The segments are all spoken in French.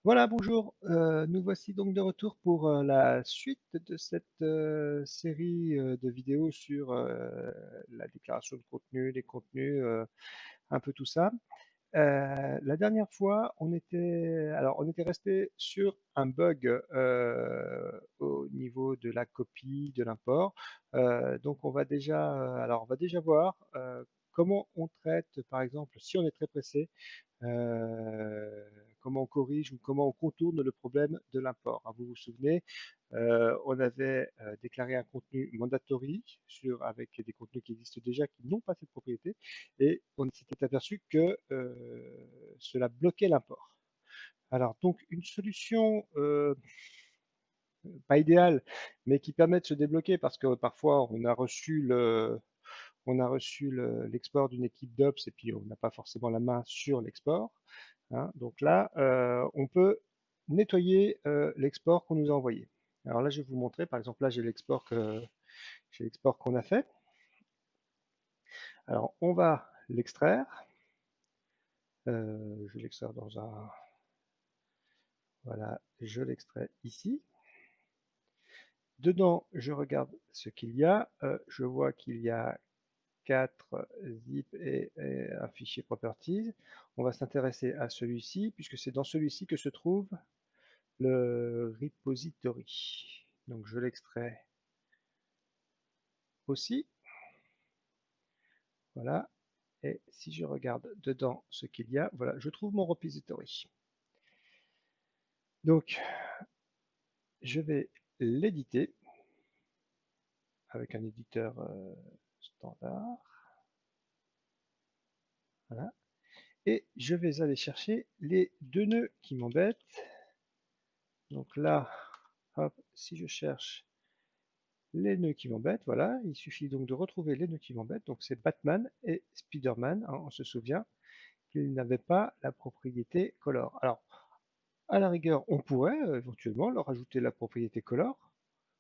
Voilà, bonjour. Nous voici donc de retour pour la suite de cette série de vidéos sur la déclaration de contenu, les contenus, un peu tout ça. La dernière fois, on était resté sur un bug au niveau de la copie, de l'import. Donc, on va déjà voir comment on traite, par exemple, si on est très pressé, euh, comment on corrige ou comment on contourne le problème de l'import. Hein, vous vous souvenez, on avait déclaré un contenu mandatory avec des contenus qui existent déjà, qui n'ont pas cette propriété, et on s'était aperçu que cela bloquait l'import. Alors, donc, une solution pas idéale, mais qui permet de se débloquer parce que parfois on a reçu l'export d'une équipe d'Ops et puis on n'a pas forcément la main sur l'export. Hein. Donc là, on peut nettoyer l'export qu'on nous a envoyé. Alors là, je vais vous montrer. Par exemple, là, j'ai l'export qu'on a fait. Alors, on va l'extraire. Je l'extrais dans un. Voilà, je l'extrais ici. Dedans, je regarde ce qu'il y a. Je vois qu'il y a 4 zip et un fichier properties. On va s'intéresser à celui-ci, puisque c'est dans celui-ci que se trouve le repository. Donc je l'extrais aussi. Voilà. Et si je regarde dedans ce qu'il y a, voilà, je trouve mon repository. Donc je vais l'éditer avec un éditeur standard. Voilà. Et je vais aller chercher les deux nœuds qui m'embêtent. Donc là, hop, si je cherche les nœuds qui m'embêtent, voilà, il suffit donc de retrouver les nœuds qui m'embêtent. Donc c'est Batman et Spider-Man, hein, on se souvient qu'ils n'avaient pas la propriété color. Alors, à la rigueur, on pourrait éventuellement leur ajouter la propriété color.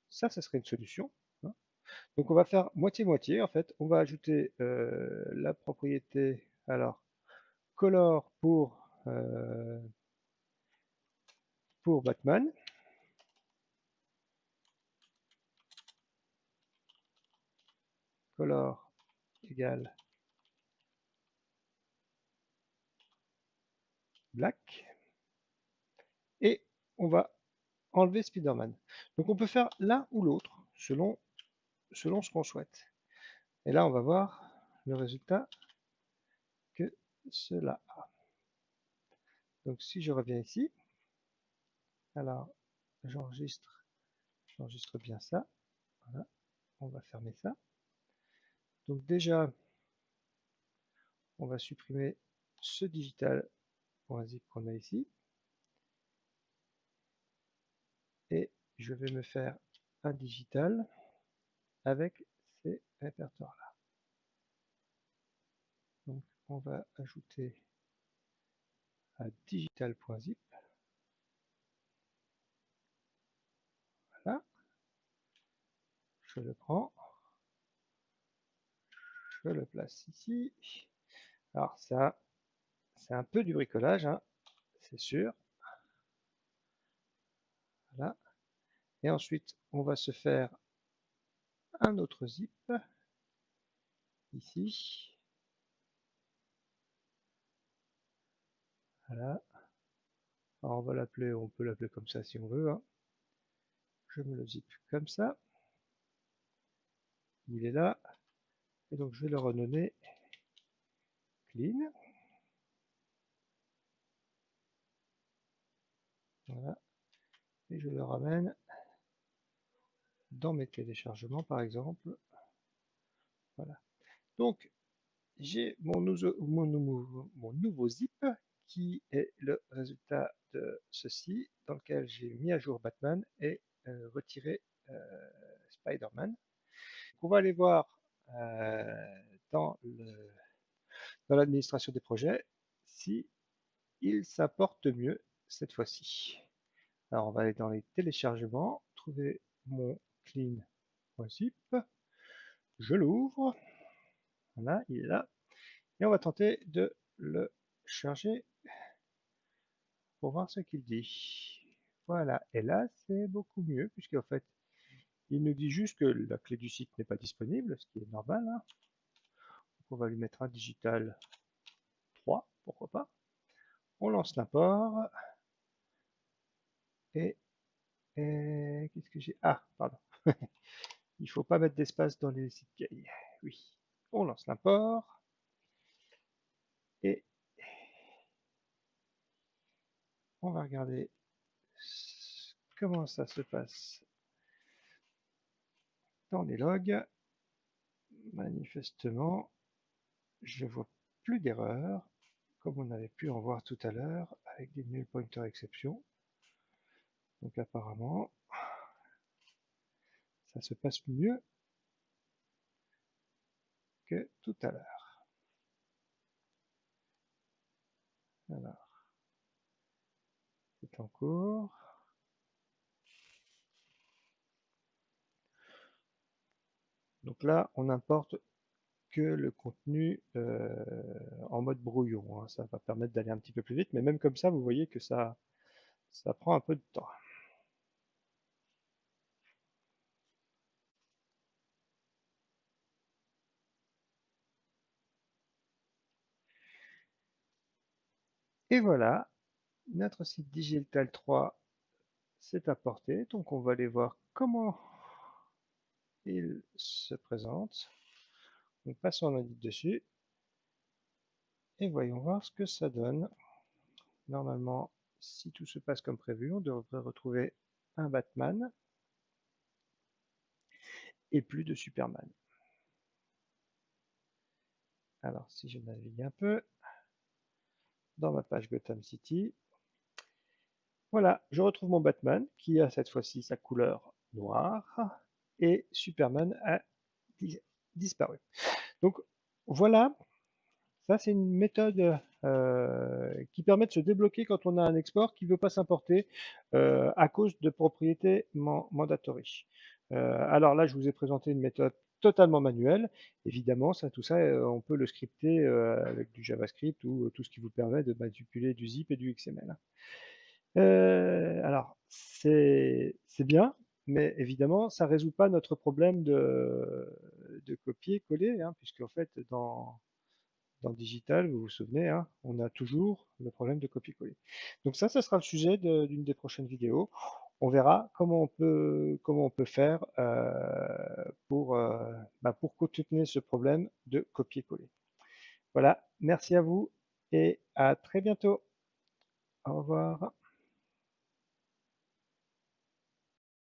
Ça serait une solution. Hein. Donc on va faire moitié-moitié en fait. On va ajouter la propriété alors color pour Batman. Color égale black. Et on va enlever Spider-Man. Donc on peut faire l'un ou l'autre selon ce qu'on souhaite. Et là, on va voir le résultat que cela a. Donc si je reviens ici, alors j'enregistre bien ça. Voilà, on va fermer ça. Donc déjà, on va supprimer ce digital.zip qu'on a ici. Et je vais me faire un digital avec ces répertoires-là. Donc on va ajouter à digital.zip. Voilà, je le prends, je le place ici. Alors ça, c'est un peu du bricolage, hein, c'est sûr. Voilà. Et ensuite, on va se faire un autre zip ici. Voilà. Alors on peut l'appeler comme ça si on veut. Hein. Je me le zip comme ça. Il est là. Et donc je vais le renommer clean. Voilà. Et je le ramène dans mes téléchargements par exemple. Voilà. Donc j'ai mon nouveau zip qui est le résultat de ceci, dans lequel j'ai mis à jour Batman et retiré Spider-Man. On va aller voir euh, dans dans l'administration des projets si il s'apporte mieux cette fois-ci. Alors on va aller dans les téléchargements, trouver mon clean.zip, je l'ouvre, voilà, il est là, et on va tenter de le charger pour voir ce qu'il dit. Voilà, et là c'est beaucoup mieux puisqu'en fait il nous dit juste que la clé du site n'est pas disponible, ce qui est normal, hein. Donc on va lui mettre un digital 3, pourquoi pas. On lance l'import et, qu'est-ce que j'ai? Ah, pardon. Il ne faut pas mettre d'espace dans les sites gay. Oui. On lance l'import et on va regarder comment ça se passe dans les logs. Manifestement, je vois plus d'erreurs, comme on avait pu en voir tout à l'heure avec des null pointer exception. Donc apparemment, ça se passe mieux que tout à l'heure. Alors, c'est en cours. Donc là, on importe que le contenu en mode brouillon, hein. Ça va permettre d'aller un petit peu plus vite, mais même comme ça, vous voyez que ça prend un peu de temps. Et voilà, notre site Digital 3 s'est importé. Donc on va aller voir comment il se présente. On passe en audit dessus et voyons voir ce que ça donne. Normalement, si tout se passe comme prévu, on devrait retrouver un Batman et plus de Superman. Alors, si je navigue un peu dans ma page Gotham City, voilà, je retrouve mon Batman qui a cette fois-ci sa couleur noire et Superman a disparu. Donc voilà, ça c'est une méthode qui permet de se débloquer quand on a un export qui ne veut pas s'importer à cause de propriétés mandatory. Alors là, je vous ai présenté une méthode totalement manuelle. Évidemment, ça, tout ça, on peut le scripter avec du JavaScript ou tout ce qui vous permet de manipuler du zip et du XML. Alors, c'est bien, mais évidemment, ça ne résout pas notre problème de copier-coller, hein, puisque en fait, dans Digital, vous vous souvenez, hein, on a toujours le problème de copier-coller. Donc ça sera le sujet d'une des prochaines vidéos. On verra comment on peut faire pour contourner ce problème de copier-coller. Voilà, merci à vous et à très bientôt. Au revoir.